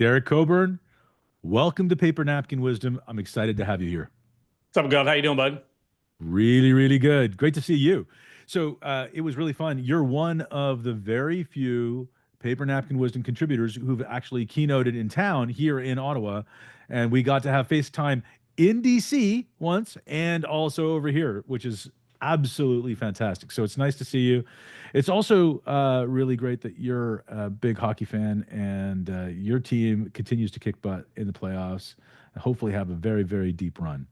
Derek Coburn, welcome to Paper Napkin Wisdom. I'm excited to have you here. What's up, Gov? How you doing, bud? Really, really good. Great to see you. It was really fun. You're one of the very few Paper Napkin Wisdom contributors who've actually keynoted in town here in Ottawa. And we got to have FaceTime in DC once and also over here, which is absolutely fantastic. So it's nice to see you. It's also really great that you're a big hockey fan and your team continues to kick butt in the playoffs and hopefully have a very, very deep run.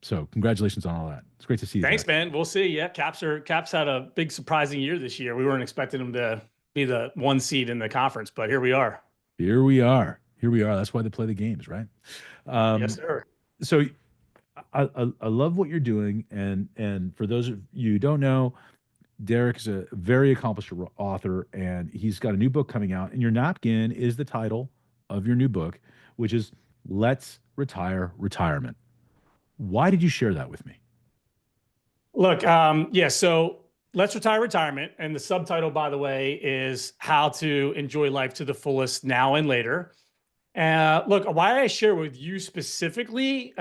So congratulations on all that. It's great to see you, Thanks, Derek. man. We'll see. Yeah, Caps had a big surprising year this year. We weren't expecting them to be the one seed in the conference, but here we are. Here we are. Here we are. That's why they play the games, right? Yes, Um, sir. so I love what you're doing, and for those of you who don't know, Derek is a very accomplished author, and he's got a new book coming out. And your napkin is the title of your new book, which is "Let's Retire Retirement." Why did you share that with me? Look, yeah, so let's retire retirement. And the subtitle, by the way, is How to Enjoy Life to the Fullest Now and Later. Look, why I share with you specifically,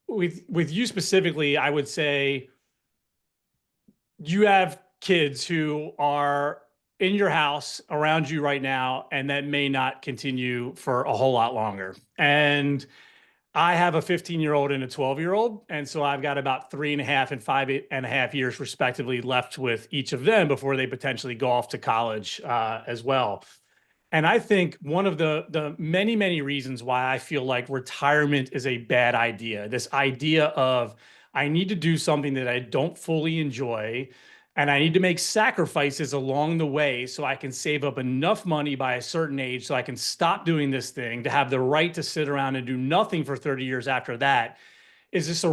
with you specifically, I would say you have kids who are in your house around you right now, and that may not continue for a whole lot longer. And I have a 15-year-old and a 12-year-old. And so I've got about 3.5 and 5.5 years respectively left with each of them before they potentially go off to college as well. And I think one of the many, many reasons why I feel like retirement is a bad idea, this idea of I need to do something that I don't fully enjoy, and I need to make sacrifices along the way so I can save up enough money by a certain age so I can stop doing this thing to have the right to sit around and do nothing for 30 years after that it's just a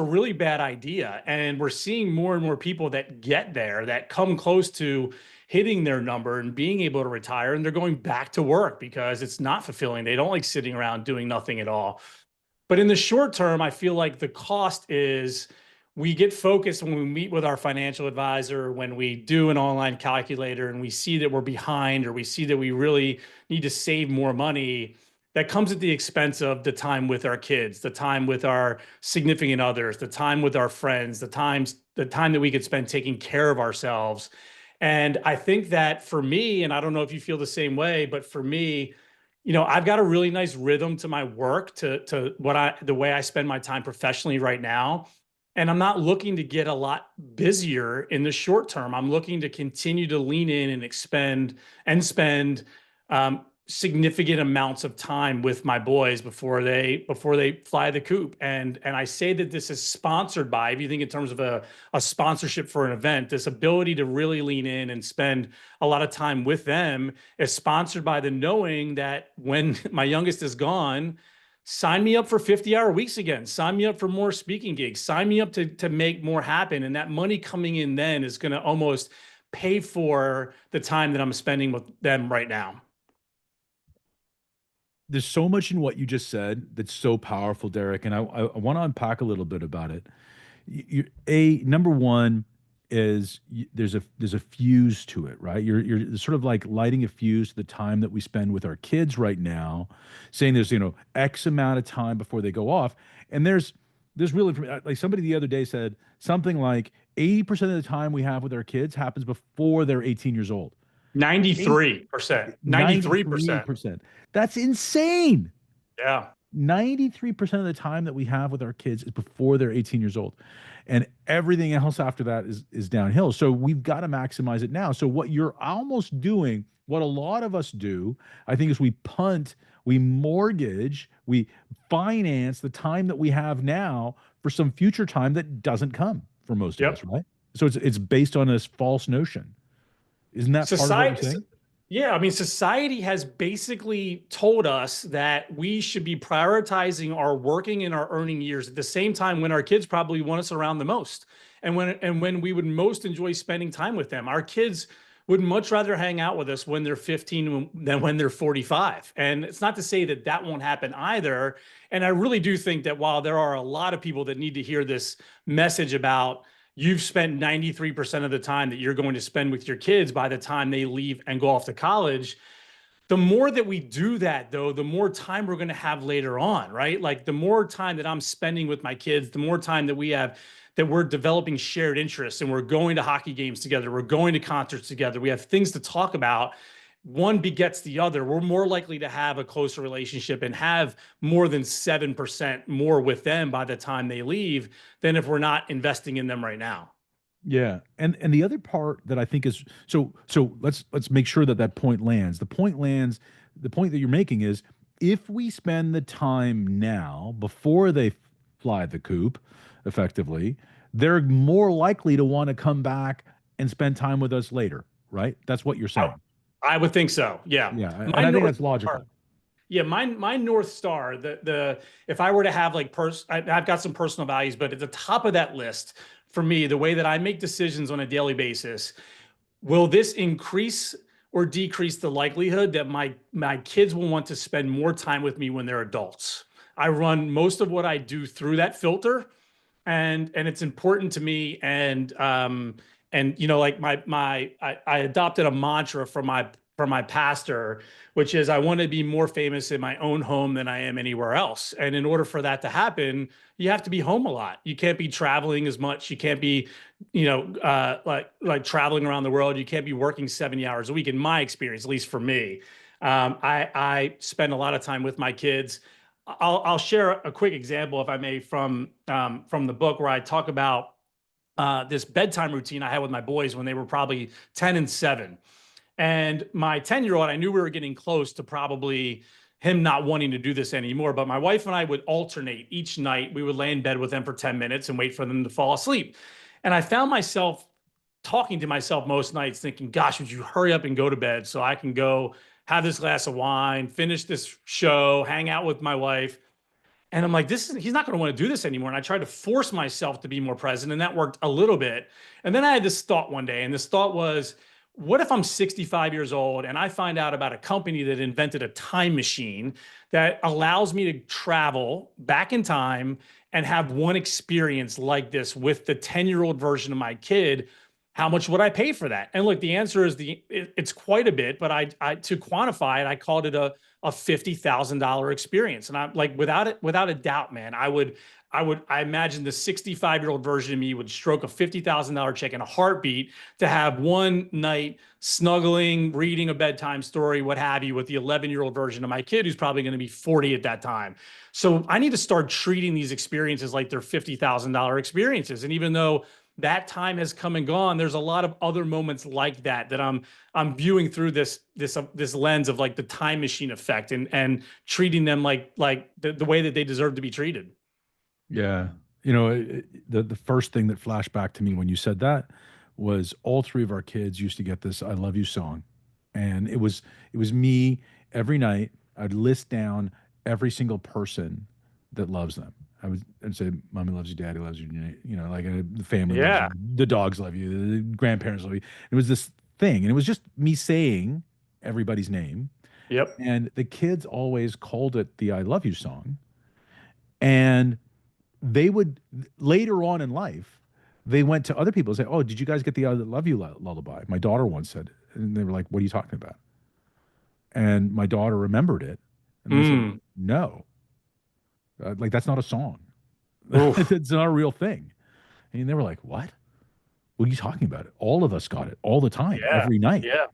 really bad idea. And we're seeing more and more people that get there, that come close to hitting their number and being able to retire, and they're going back to work because it's not fulfilling. They don't like sitting around doing nothing at all. But in the short term, I feel like the cost is we get focused when we meet with our financial advisor, when we do an online calculator and we see that we're behind or we see that we really need to save more money. That comes at the expense of the time with our kids, the time with our significant others, the time with our friends, the time that we could spend taking care of ourselves. And I think that for me, and I don't know if you feel the same way, but for me, I've got a really nice rhythm to my work, to the way I spend my time professionally right now. And I'm not looking to get a lot busier in the short term. I'm looking to continue to lean in and spend significant amounts of time with my boys before they fly the coop. And I say that this is sponsored by, if you think in terms of a sponsorship for an event, this ability to really lean in and spend a lot of time with them is sponsored by the knowing that when my youngest is gone, sign me up for 50-hour weeks again, sign me up for more speaking gigs, sign me up to make more happen. And that money coming in then is going to almost pay for the time that I'm spending with them right now. There's so much in what you just said that's so powerful, Derek, and I want to unpack a little bit about it. Number one is there's a fuse to it, right? You're sort of like lighting a fuse to the time that we spend with our kids right now, saying there's X amount of time before they go off, and there's really, like, somebody the other day said something like 80% of the time we have with our kids happens before they're 18 years old. 93%. 93%. 93%. That's insane. Yeah. 93% of the time that we have with our kids is before they're 18 years old. And everything else after that is downhill. So we've got to maximize it now. So what you're almost doing, what a lot of us do, I think, is we punt, we mortgage, we finance the time that we have now for some future time that doesn't come for most of Yep. us, right? So it's based on this false notion. Isn't that part of what you're Society, saying? yeah, I mean, society has basically told us that we should be prioritizing our working and our earning years at the same time when our kids probably want us around the most, and when we would most enjoy spending time with them. Our kids would much rather hang out with us when they're 15 than when they're 45. And it's not to say that that won't happen either. And I really do think that while there are a lot of people that need to hear this message about you've spent 93% of the time that you're going to spend with your kids by the time they leave and go off to college, the more that we do that, though, the more time we're going to have later on, right? Like the more time that I'm spending with my kids, the more time that we have, that we're developing shared interests, and we're going to hockey games together, we're going to concerts together, we have things to talk about. One begets the other. We're more likely to have a closer relationship and have more than 7% more with them by the time they leave than if we're not investing in them right now. Yeah. And the other part that I think is so let's make sure that that point lands. The point that you're making is if we spend the time now before they fly the coop effectively, they're more likely to want to come back and spend time with us later, right? That's what you're I, saying. I would think so. Yeah. Yeah, My and I think North that's Star. logical. Yeah, my North Star, the if I were to have like I've got some personal values, but at the top of that list for me, the way that I make decisions on a daily basis, will this increase or decrease the likelihood that my kids will want to spend more time with me when they're adults? I run most of what I do through that filter, and it's important to me. And you know, like I adopted a mantra from my pastor, which is I want to be more famous in my own home than I am anywhere else. And in order for that to happen, you have to be home a lot. You can't be traveling as much. You can't be, like traveling around the world. You can't be working 70 hours a week. In my experience, at least for me, I spend a lot of time with my kids. I'll share a quick example, if I may, from the book, where I talk about this bedtime routine I had with my boys when they were probably 10 and 7. And my 10-year-old, I knew we were getting close to probably him not wanting to do this anymore. But my wife and I would alternate each night. We would lay in bed with them for 10 minutes and wait for them to fall asleep. And I found myself talking to myself most nights thinking, gosh, would you hurry up and go to bed so I can go have this glass of wine, finish this show, hang out with my wife. And I'm like, he's not going to want to do this anymore. And I tried to force myself to be more present, and that worked a little bit. And then I had this thought one day, and this thought was, what if I'm 65 years old and I find out about a company that invented a time machine that allows me to travel back in time and have one experience like this with the 10-year-old version of my kid? How much would I pay for that? And look, the answer is it's quite a bit, but I to quantify it, I called it a $50,000 experience. And I'm like, without a doubt, man, I imagine the 65-year-old version of me would stroke a $50,000 check in a heartbeat to have one night snuggling, reading a bedtime story, what have you, with the 11-year-old version of my kid who's probably going to be 40 at that time. So I need to start treating these experiences like they're $50,000 experiences. And even though that time has come and gone, there's a lot of other moments like that I'm viewing through this lens of like the time machine effect, and treating them like the way that they deserve to be treated. Yeah. The first thing that flashed back to me when you said that was all three of our kids used to get this "I love you" song. And it was me every night. I'd list down every single person that loves them. I'd say, "Mommy loves you, Daddy loves you, like the family loves you, Yeah. the dogs love you, the grandparents love you." It was this thing, and it was just me saying everybody's name. Yep. And the kids always called it the "I love you" song. And they would later on in life, they went to other people and say, "Oh, did you guys get the I love you lullaby?" My daughter once said, and they were like, "What are you talking about?" And my daughter remembered it, and they said, Mm. "No, like that's not a song. Oof. It's not a real thing." And they were like, "What? What are you talking about?" All of us got it all the time, Yeah. every night. Yeah.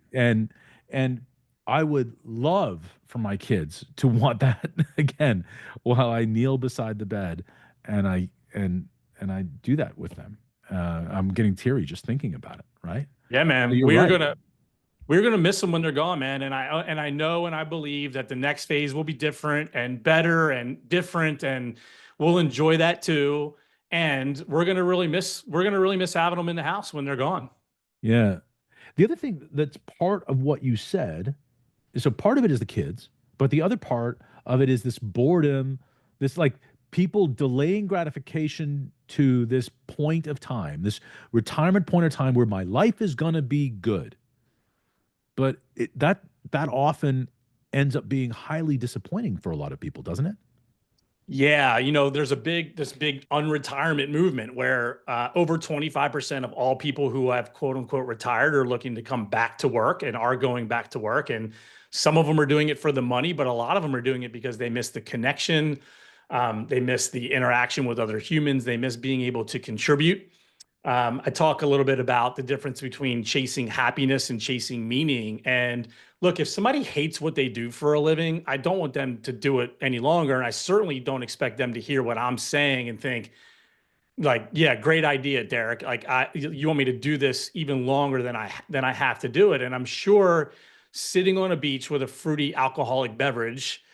And I would love for my kids to want that again while I kneel beside the bed and I do that with them. I'm getting teary just thinking about it, right? Yeah, So man. you're right. We're gonna miss them when they're gone, man. And I know and I believe that the next phase will be different and better and different, and we'll enjoy that too. And we're gonna really miss having them in the house when they're gone. Yeah. The other thing that's part of what you said is, so part of it is the kids, but the other part of it is this boredom, this like people delaying gratification to this point of time, this retirement point of time where my life is going to be good. But that often ends up being highly disappointing for a lot of people, doesn't it? Yeah, there's this big unretirement movement where over 25% of all people who have quote unquote retired are looking to come back to work and are going back to work. And some of them are doing it for the money, but a lot of them are doing it because they miss the connection. They miss the interaction with other humans. They miss being able to contribute. I talk a little bit about the difference between chasing happiness and chasing meaning. And look, if somebody hates what they do for a living, I don't want them to do it any longer. And I certainly don't expect them to hear what I'm saying and think, like, yeah, great idea, Derek. Like, you want me to do this even longer than I have to do it. And I'm sure sitting on a beach with a fruity alcoholic beverage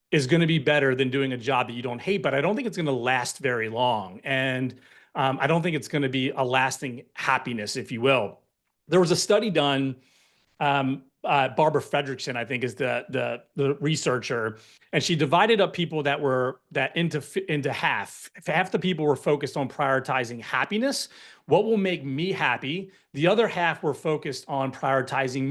is going to be better than doing a job that you don't hate, but I don't think it's going to last very long. And I don't think it's going to be a lasting happiness, if you will. There was a study done. Barbara Fredrickson, I think, is the researcher, and she divided up people that into half. Half the people were focused on prioritizing happiness, what will make me happy. The other half were focused on prioritizing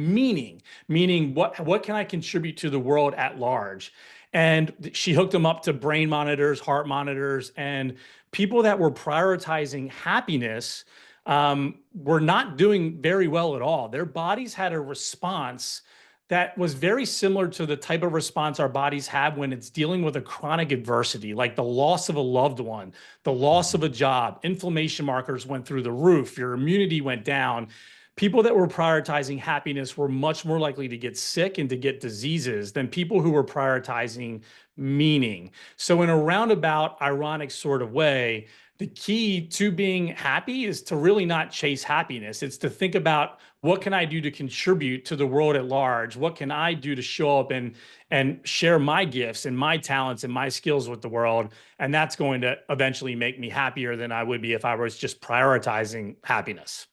meaning what can I contribute to the world at large. And she hooked them up to brain monitors, heart monitors, and people that were prioritizing happiness were not doing very well at all. Their bodies had a response that was very similar to the type of response our bodies have when it's dealing with a chronic adversity, like the loss of a loved one, the loss of a job. Inflammation markers went through the roof, your immunity went down. People that were prioritizing happiness were much more likely to get sick and to get diseases than people who were prioritizing meaning. So, in a roundabout, ironic sort of way, the key to being happy is to really not chase happiness. It's to think about, what can I do to contribute to the world at large? What can I do to show up and share my gifts and my talents and my skills with the world? And that's going to eventually make me happier than I would be if I was just prioritizing happiness.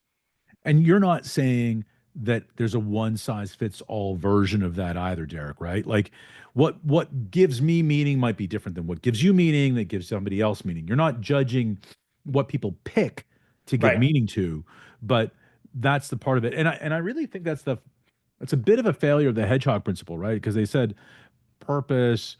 And you're not saying that there's a one size fits all version of that either, Derek, right? Like what gives me meaning might be different than what gives you meaning that gives somebody else meaning. You're not judging what people pick to give Right. meaning to, but that's the part of it. And I really think that's a bit of a failure of the hedgehog principle, right? Because they said purpose,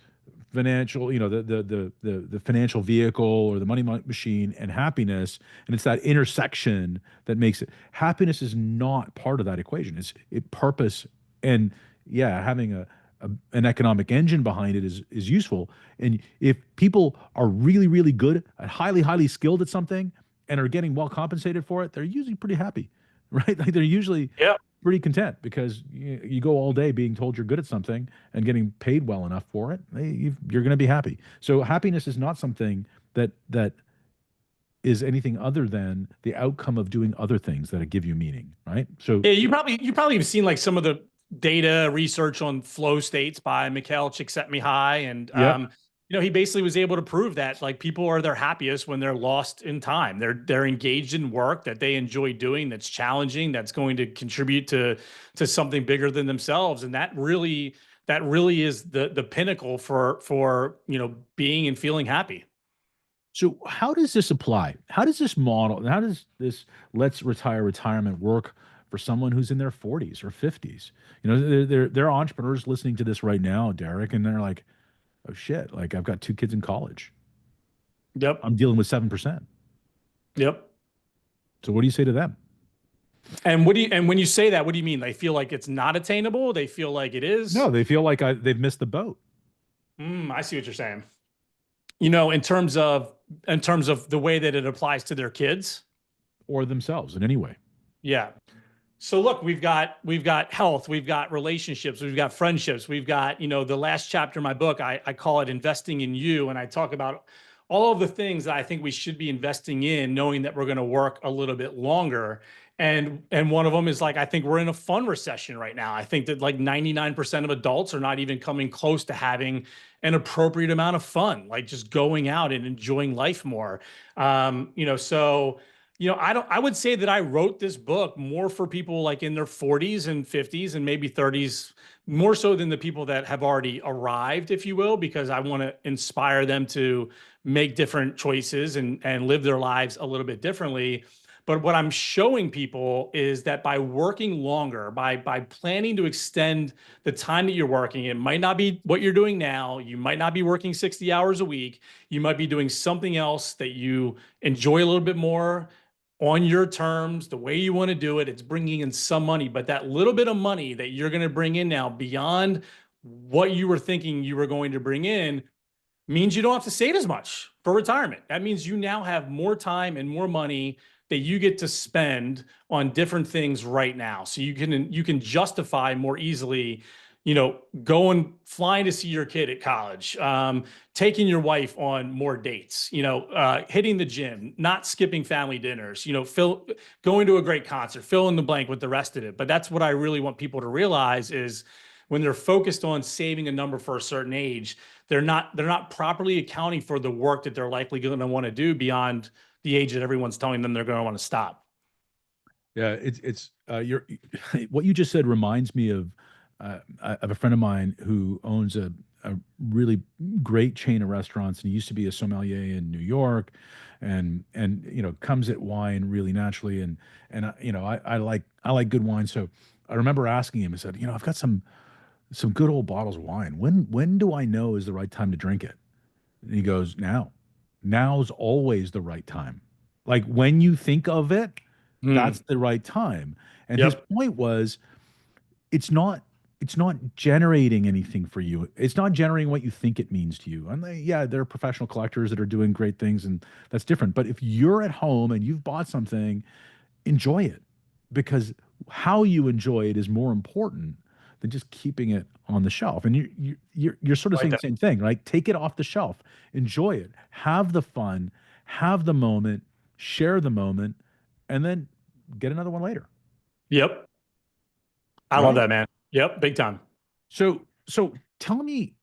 financial, the financial vehicle or the money machine and happiness, and it's that intersection that makes it. Happiness is not part of that equation. It's it purpose and yeah, having an economic engine behind it is useful. And if people are really good at highly skilled at something and are getting well compensated for it, they're usually pretty happy, right? Like they're usually Yeah. pretty content because you go all day being told you're good at something and getting paid well enough for it. You're going to be happy. So happiness is not something that is anything other than the outcome of doing other things that give you meaning, right? So Yeah, you probably have seen like some of the data research on flow states by Mikhail Csikszentmihalyi, and yep. he basically was able to prove that like people are their happiest when they're lost in time. They're engaged in work that they enjoy doing, that's challenging, that's going to contribute to something bigger than themselves, and that really is the pinnacle for being and feeling happy. So how does this apply? How does this model, how does this let's retire retirement work for someone who's in their 40s or 50s? They're entrepreneurs listening to this right now, Derek, and they're like, oh shit, like I've got two kids in college. Yep. I'm dealing with 7%. Yep. So what do you say to them? And when you say that, what do you mean? They feel like it's not attainable? They feel like it is? No, they feel like they've missed the boat I see what you're saying. In terms of the way that it applies to their kids. or themselves in any way. Yeah. So look, we've got health, we've got relationships, we've got friendships, we've got, the last chapter of my book, I call it investing in you. And I talk about all of the things that I think we should be investing in, knowing that we're going to work a little bit longer. And one of them is like, I think we're in a fun recession right now. I think that like 99% of adults are not even coming close to having an appropriate amount of fun, like just going out and enjoying life more. So I would say that I wrote this book more for people like in their 40s and 50s and maybe 30s, more so than the people that have already arrived, if you will, because I want to inspire them to make different choices and live their lives a little bit differently. But what I'm showing people is that by working longer, by planning to extend the time that you're working, it might not be what you're doing now. You might not be working 60 hours a week. You might be doing something else that you enjoy a little bit more on your terms, the way you want to do it. It's bringing in some money, but that little bit of money that you're going to bring in now beyond what you were thinking you were going to bring in means you don't have to save as much for retirement. That means you now have more time and more money that you get to spend on different things right now. So you can justify more easily, going flying to see your kid at college, taking your wife on more dates, hitting the gym, not skipping family dinners, going to a great concert, fill in the blank with the rest of it. But that's what I really want people to realize is when they're focused on saving a number for a certain age, they're not properly accounting for the work that they're likely going to want to do beyond the age that everyone's telling them they're going to want to stop. Yeah, it's you're what you just said reminds me of a friend of mine who owns a really great chain of restaurants, and he used to be a sommelier in New York, and comes at wine really naturally, and I like good wine. So I remember asking him, I said, I've got some good old bottles of wine. When do I know is the right time to drink it? And he goes, now. Now's always the right time. Like when you think of it, Mm, that's the right time. And his yep. point was it's not it's not generating anything for you. It's not generating what you think it means to you. And yeah, there are professional collectors that are doing great things and that's different. But if you're at home and you've bought something, enjoy it because how you enjoy it is more important than just keeping it on the shelf. And you're sort of Like saying the that. same thing, right? Take it off the shelf, enjoy it, have the fun, have the moment, share the moment, and then get another one later, Yep. I love right? that, man. Yep. Big time. So tell me,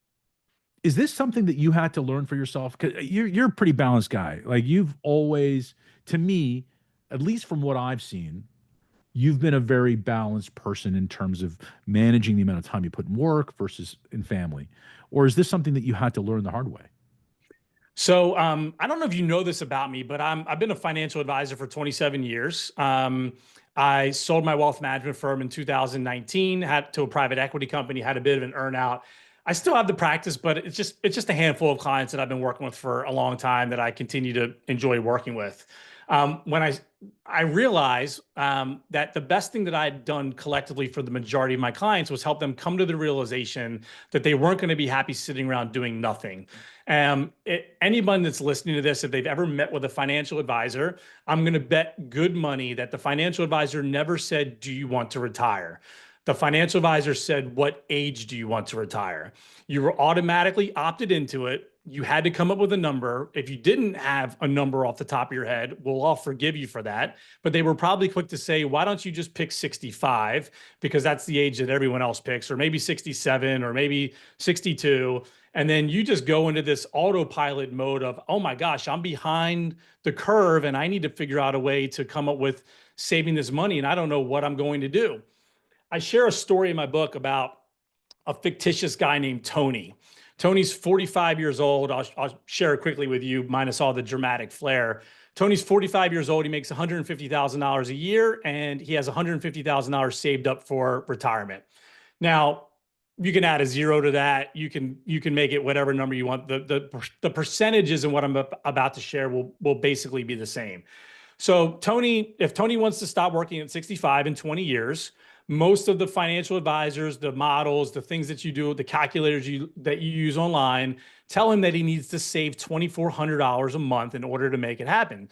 is this something that you had to learn for yourself? Because you're a pretty balanced guy. Like you've always, to me, at least from what I've seen, you've been a very balanced person in terms of managing the amount of time you put in work versus in family. Or is this something that you had to learn the hard way? So I don't know if you know this about me, but I've been a financial advisor for 27 years. I sold my wealth management firm in 2019, had to a private equity company, had a bit of an earnout. I still have the practice, but it's just a handful of clients that I've been working with for a long time that I continue to enjoy working with. When I realized that the best thing that I had done collectively for the majority of my clients was help them come to the realization that they weren't going to be happy sitting around doing nothing. Anyone that's listening to this, if they've ever met with a financial advisor, I'm going to bet good money that the financial advisor never said, "Do you want to retire?" The financial advisor said, "What age do you want to retire?" You were automatically opted into it. You had to come up with a number. If you didn't have a number off the top of your head, we'll all forgive you for that. But they were probably quick to say, "Why don't you just pick 65? Because that's the age that everyone else picks, or maybe 67, or maybe 62." And then you just go into this autopilot mode of, "Oh my gosh, I'm behind the curve and I need to figure out a way to come up with saving this money. And I don't know what I'm going to do." I share a story in my book about a fictitious guy named Tony. Tony's 45 years old. I'll share it quickly with you, minus all the dramatic flair. Tony's 45 years old. He makes $150,000 a year, and he has $150,000 saved up for retirement. Now, you can add a zero to that. You can make it whatever number you want. The percentages and what I'm about to share will basically be the same. So if Tony wants to stop working at 65 in 20 years, most of the financial advisors, the models, the things that you do, the calculators that you use online, tell him that he needs to save $2,400 a month in order to make it happen.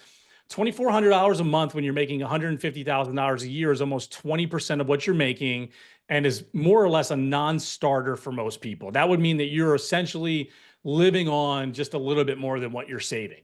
$2,400 a month when you're making $150,000 a year is almost 20% of what you're making and is more or less a non-starter for most people. That would mean that you're essentially living on just a little bit more than what you're saving.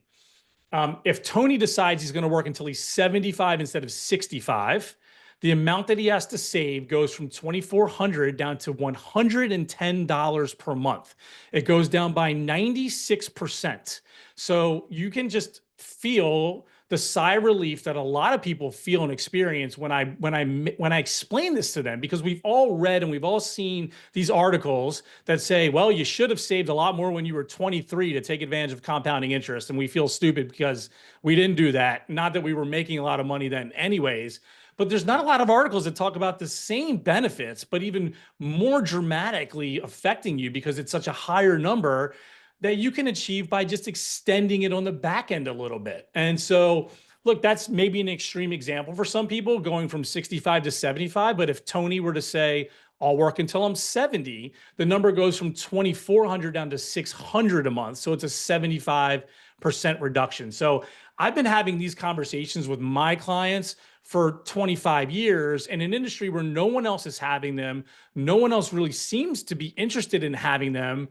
If Tony decides he's going to work until he's 75 instead of 65, the amount that he has to save goes from 2,400 down to $110 per month. It goes down by 96%. So you can just feel the sigh of relief that a lot of people feel and experience when I explain this to them, because we've all read and we've all seen these articles that say, well, you should have saved a lot more when you were 23 to take advantage of compounding interest, and we feel stupid because we didn't do that. Not that we were making a lot of money then anyways, but there's not a lot of articles that talk about the same benefits, but even more dramatically affecting you because it's such a higher number that you can achieve by just extending it on the back end a little bit. And so, look, that's maybe an extreme example for some people going from 65 to 75. But if Tony were to say, I'll work until I'm 70, the number goes from 2,400 down to 600 a month. So it's a 75% reduction. So I've been having these conversations with my clients for 25 years in an industry where no one else is having them. No one else really seems to be interested in having them.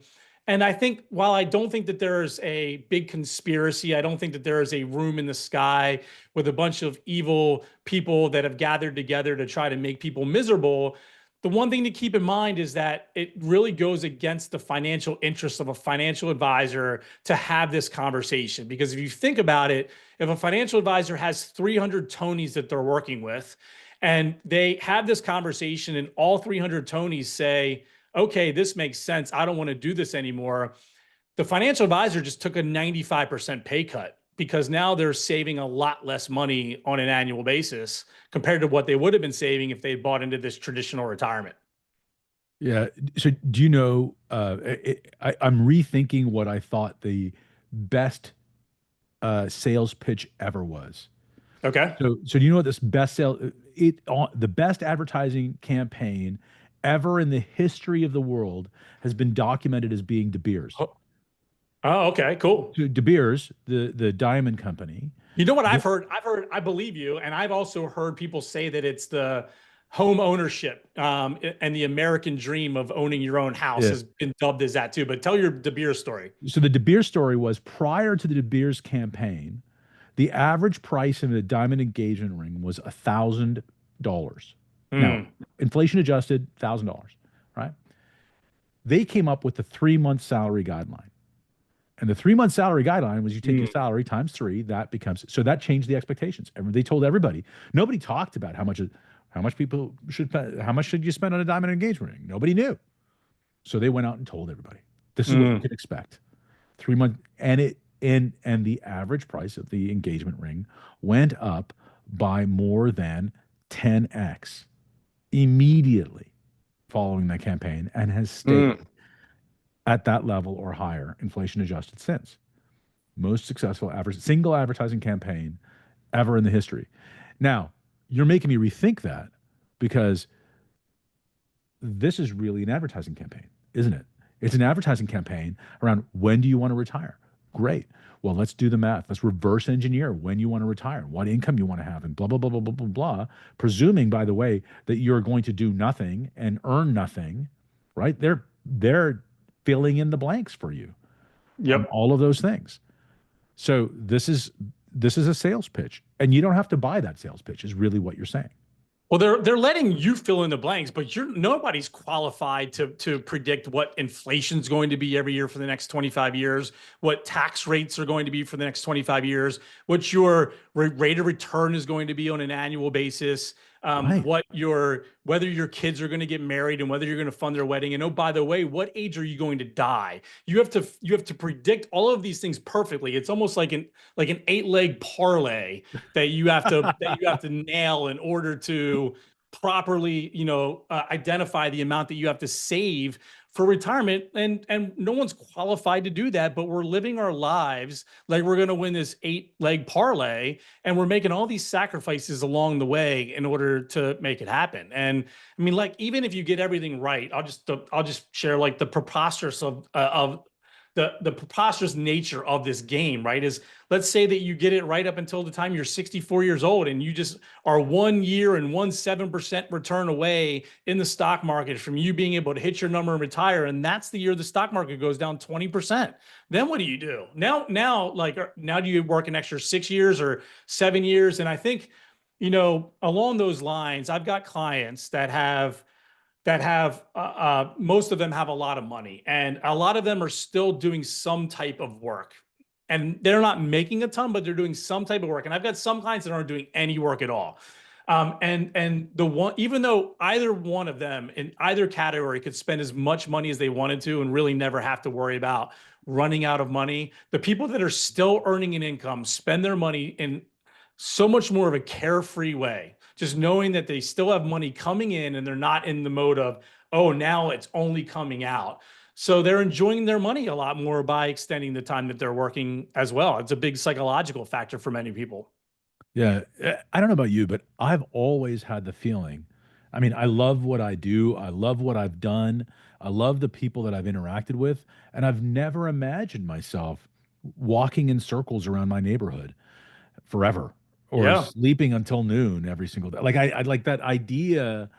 And I think while I don't think that there's a big conspiracy, I don't think that there is a room in the sky with a bunch of evil people that have gathered together to try to make people miserable. The one thing to keep in mind is that it really goes against the financial interests of a financial advisor to have this conversation. Because if you think about it, if a financial advisor has 300 Tonys that they're working with, and they have this conversation and all 300 Tonys say, okay, this makes sense, I don't want to do this anymore, the financial advisor just took a 95% pay cut because now they're saving a lot less money on an annual basis compared to what they would have been saving if they bought into this traditional retirement. Yeah. So do you know, I'm rethinking what I thought the best sales pitch ever was. Okay. So do you know what this the best advertising campaign ever in the history of the world has been documented as being De Beers. Oh, okay, cool. So De Beers, the diamond company. You know what I've heard? I believe you. And I've also heard people say that it's the home ownership and the American dream of owning your own house Yeah. has been dubbed as that too. But tell your De Beers story. So the De Beers story was prior to the De Beers campaign, the average price of a diamond engagement ring was $1,000. Now, Mm, inflation adjusted, $1,000, right? They came up with the 3 month salary guideline. And the 3 month salary guideline was you take your mm, salary times three, that becomes so that changed the expectations. And they told everybody. Nobody talked about how much people should how much should you spend on a diamond engagement ring? Nobody knew. So they went out and told everybody. This is what you mm, could expect. 3 month and it and the average price of the engagement ring went up by more than 10x immediately following that campaign and has stayed mm. at that level or higher, inflation adjusted since. Most successful single advertising campaign ever in the history. Now, you're making me rethink that because this is really an advertising campaign, isn't it? It's an advertising campaign around when do you want to retire? Great. Well, let's do the math. Let's reverse engineer when you want to retire, what income you want to have, and blah, blah, blah, blah, blah, blah, blah. Presuming, by the way, that you're going to do nothing and earn nothing, right? They're filling in the blanks for you on Yep. all of those things. So this is a sales pitch. And you don't have to buy that sales pitch, is really what you're saying. Well, they're letting you fill in the blanks, but nobody's qualified to predict what inflation's going to be every year for the next 25 years, what tax rates are going to be for the next 25 years, what your rate of return is going to be on an annual basis, Right. whether your kids are going to get married and whether you're going to fund their wedding, and oh, by the way, what age are you going to die? You have to predict all of these things perfectly. It's almost like an 8-leg parlay that you have to nail in order to properly identify the amount that you have to save for retirement, and no one's qualified to do that, but we're living our lives like we're going to win this 8-leg parlay, and we're making all these sacrifices along the way in order to make it happen. And I mean, like, even if you get everything right, I'll just share like the preposterous of the preposterous nature of this game, right? Is, let's say that you get it right up until the time you're 64 years old and you just are 1 year and 1.7% return away in the stock market from you being able to hit your number and retire. And that's the year the stock market goes down 20%. Then what do you do? Now do you work an extra 6 years or 7 years? And I think, along those lines, I've got clients that have most of them have a lot of money, and a lot of them are still doing some type of work. and they're not making a ton, but they're doing some type of work. And I've got some clients that aren't doing any work at all. And the one, even though either one of them in either category could spend as much money as they wanted to and really never have to worry about running out of money, the people that are still earning an income spend their money in so much more of a carefree way, just knowing that they still have money coming in and they're not in the mode of, oh, now it's only coming out. So they're enjoying their money a lot more by extending the time that they're working as well. It's a big psychological factor for many people. Yeah, I don't know about you, but I've always had the feeling. I mean, I love what I do. I love what I've done. I love the people that I've interacted with, and I've never imagined myself walking in circles around my neighborhood forever or Yeah. sleeping until noon every single day. Like I like that idea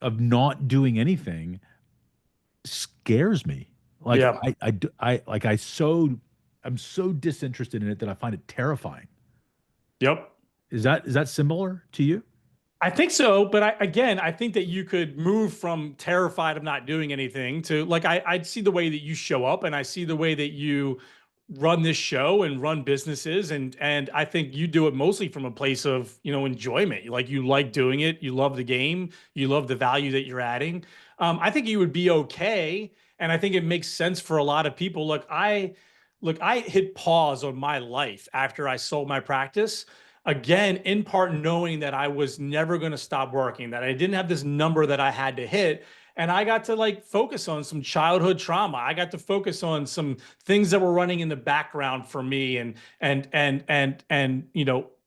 of not doing anything scares me. Like Yeah. I'm so disinterested in it that I find it terrifying. Yep. Is that similar to you? I think so, but I think that you could move from terrified of not doing anything to like I see the way that you show up and I see the way that you run this show and run businesses and I think you do it mostly from a place of, enjoyment. Like you like doing it, you love the game, you love the value that you're adding. I think you would be okay, and I think it makes sense for a lot of people. Look, I hit pause on my life after I sold my practice again, in part knowing that I was never going to stop working, that I didn't have this number that I had to hit. And I got to like focus on some childhood trauma. I got to focus on some things that were running in the background for me and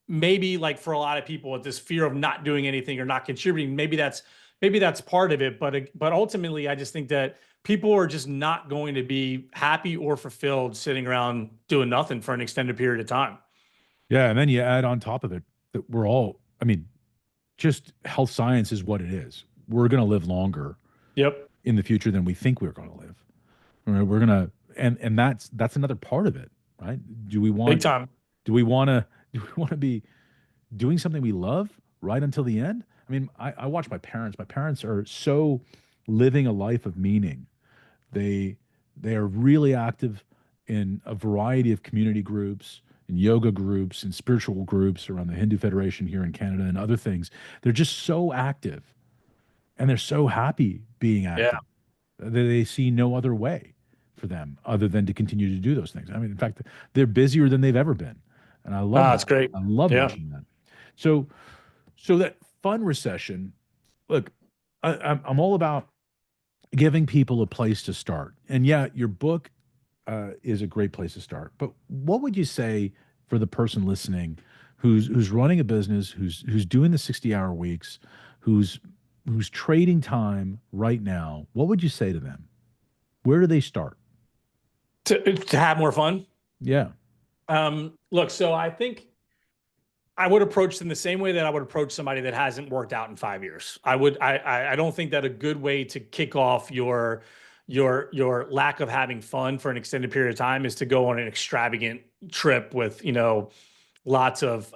maybe like for a lot of people with this fear of not doing anything or not contributing, maybe that's part of it, but ultimately I just think that people are just not going to be happy or fulfilled sitting around doing nothing for an extended period of time. Yeah, and then you add on top of it that we're all, I mean, just health science is what it is. We're going to live longer Yep. in the future than we think we're going to live. We're going to, and that's another part of it, right? Do we Big want, time. do we want to, do we want to be doing something we love right until the end? I mean, I watch my parents. My parents are so living a life of meaning. They they are really active in a variety of community groups, in yoga groups, and spiritual groups around the Hindu Federation here in Canada and other things. They're just so active and they're so happy being Yeah. active that they see no other way for them other than to continue to do those things. I mean, in fact, they're busier than they've ever been. And I love Ah, that. it's great. I love Yeah. watching that. So so that fun recession, look, I'm all about giving people a place to start. And yeah, your book is a great place to start. But what would you say for the person listening who's running a business, who's doing the 60-hour weeks, who's who's trading time right now? What would you say to them? Where do they start? To have more fun. Yeah. Look, so I think I would approach them the same way that I would approach somebody that hasn't worked out in 5 years. I don't think that a good way to kick off your lack of having fun for an extended period of time is to go on an extravagant trip with, lots of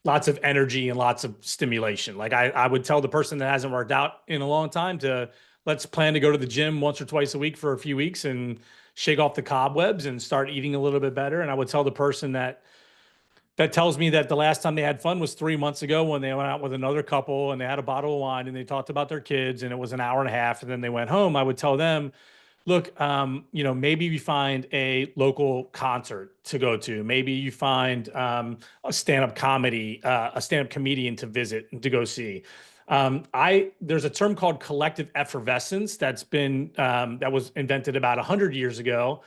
lots of energy and lots of stimulation. Like I would tell the person that hasn't worked out in a long time to let's plan to go to the gym once or twice a week for a few weeks and shake off the cobwebs and start eating a little bit better. And I would tell the person that tells me that the last time they had fun was 3 months ago when they went out with another couple and they had a bottle of wine and they talked about their kids and it was an hour and a half and then they went home. I would tell them, look, maybe you find a local concert to go to. Maybe you find a stand-up comedy, a stand-up comedian to visit and to go see. There's a term called collective effervescence that was invented about 100 years ago,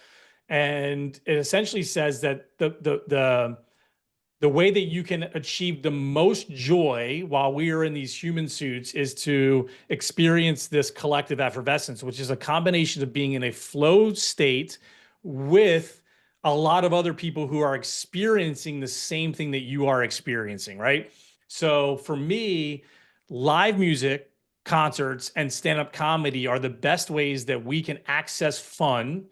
and it essentially says that the way that you can achieve the most joy while we are in these human suits is to experience this collective effervescence, which is a combination of being in a flow state with a lot of other people who are experiencing the same thing that you are experiencing, right? So for me, live music, concerts, and stand up comedy are the best ways that we can access fun.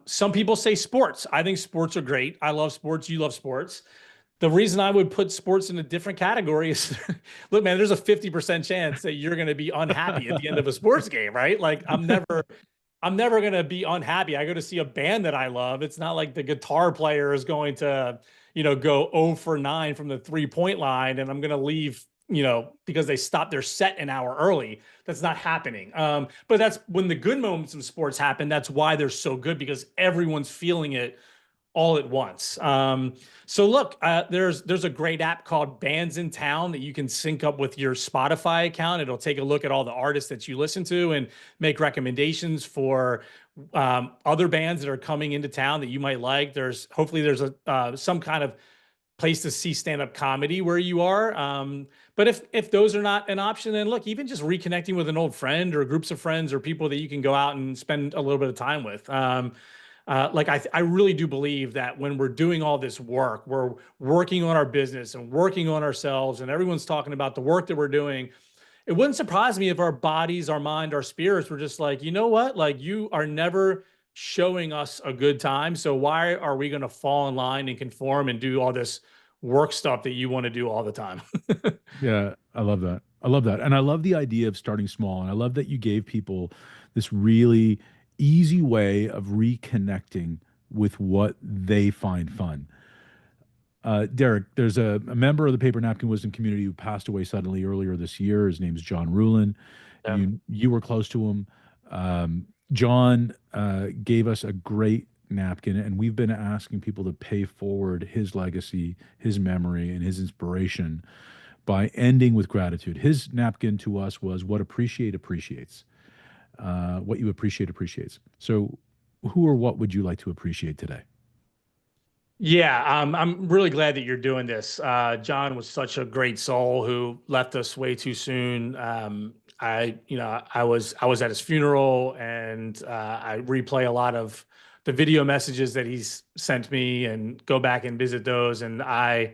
Some people say sports. I think sports are great. I love sports. You love sports. The reason I would put sports in a different category is look, man, there's a 50% chance that you're going to be unhappy at the end of a sports game, right? Like I'm never going to be unhappy. I go to see a band that I love. It's not like the guitar player is going to, go 0 for 9 from the 3-point line and I'm going to leave, because they stopped their set an hour early. That's not happening. But that's when the good moments in sports happen. That's why they're so good because everyone's feeling it all at once. So look, there's a great app called Bands in Town that you can sync up with your Spotify account. It'll take a look at all the artists that you listen to and make recommendations for other bands that are coming into town that you might like. Hopefully there's a some kind of place to see stand-up comedy where you are. But if those are not an option, then look, even just reconnecting with an old friend or groups of friends or people that you can go out and spend a little bit of time with. Like I really do believe that when we're doing all this work, we're working on our business and working on ourselves, and everyone's talking about the work that we're doing. It wouldn't surprise me if our bodies, our mind, our spirits were just like, you know what? Like you are never showing us a good time. So why are we going to fall in line and conform and do all this work stuff that you want to do all the time? Yeah, I love that. I love that. And I love the idea of starting small. And I love that you gave people this really easy way of reconnecting with what they find fun. Derek, there's a member of the Paper Napkin Wisdom community who passed away suddenly earlier this year. His name's John Rulin. Yeah. You were close to him. John gave us a great napkin, and we've been asking people to pay forward his legacy, his memory, and his inspiration by ending with gratitude. His napkin to us was what appreciate appreciates. What you appreciate appreciates. So, who or what would you like to appreciate today? Yeah, I'm really glad that you're doing this. John was such a great soul who left us way too soon. I was at his funeral, and I replay a lot of the video messages that he's sent me, and go back and visit those. And I,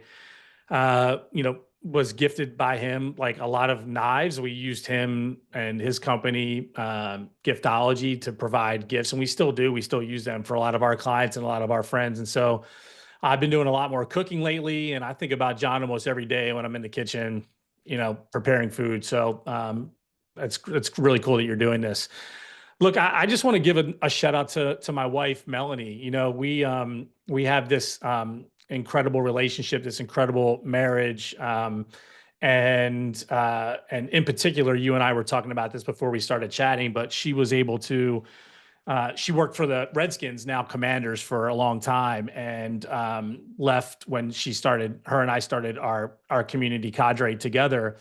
was gifted by him like a lot of knives. We used him and his company, Giftology, to provide gifts, and we still do. We still use them for a lot of our clients and a lot of our friends, and so. I've been doing a lot more cooking lately, and I think about John almost every day when I'm in the kitchen, preparing food. So it's really cool that you're doing this. Look, I just want to give a shout out to my wife Melanie. We have this incredible relationship, this incredible marriage, and in particular, you and I were talking about this before we started chatting, but she was able to she worked for the Redskins, now Commanders, for a long time, and left when her and I started our community cadre together.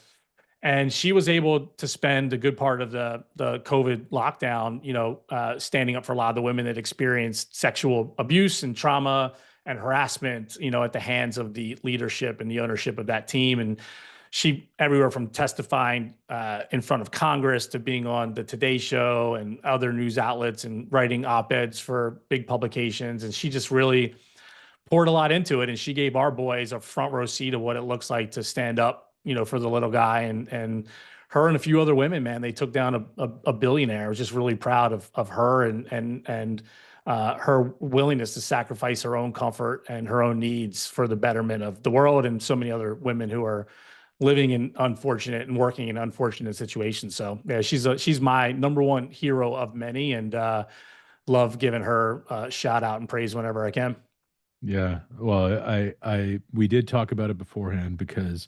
And she was able to spend a good part of the COVID lockdown, standing up for a lot of the women that experienced sexual abuse and trauma and harassment, at the hands of the leadership and the ownership of that team. And she everywhere from testifying in front of Congress to being on the Today Show and other news outlets and writing op-eds for big publications. And she just really poured a lot into it. And she gave our boys a front row seat of what it looks like to stand up, for the little guy. And her and a few other women, man, they took down a billionaire. I was just really proud of her and her willingness to sacrifice her own comfort and her own needs for the betterment of the world and so many other women who are living in unfortunate and working in unfortunate situations. So yeah, she's my number one hero of many, and love giving her a shout out and praise whenever I can. Yeah. Well, we did talk about it beforehand because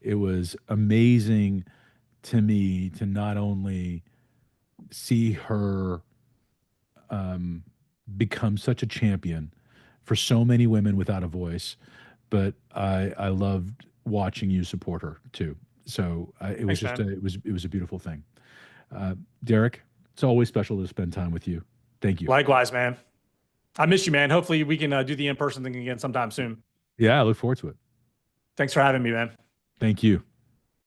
it was amazing to me to not only see her um, become such a champion for so many women without a voice, but I loved watching you support her too. So it was Thanks, just man. it was a beautiful thing. Derek, it's always special to spend time with you. Thank you. Likewise, man. I miss you, man. Hopefully we can do the in-person thing again sometime soon. Yeah, I look forward to it. Thanks for having me, man. Thank you.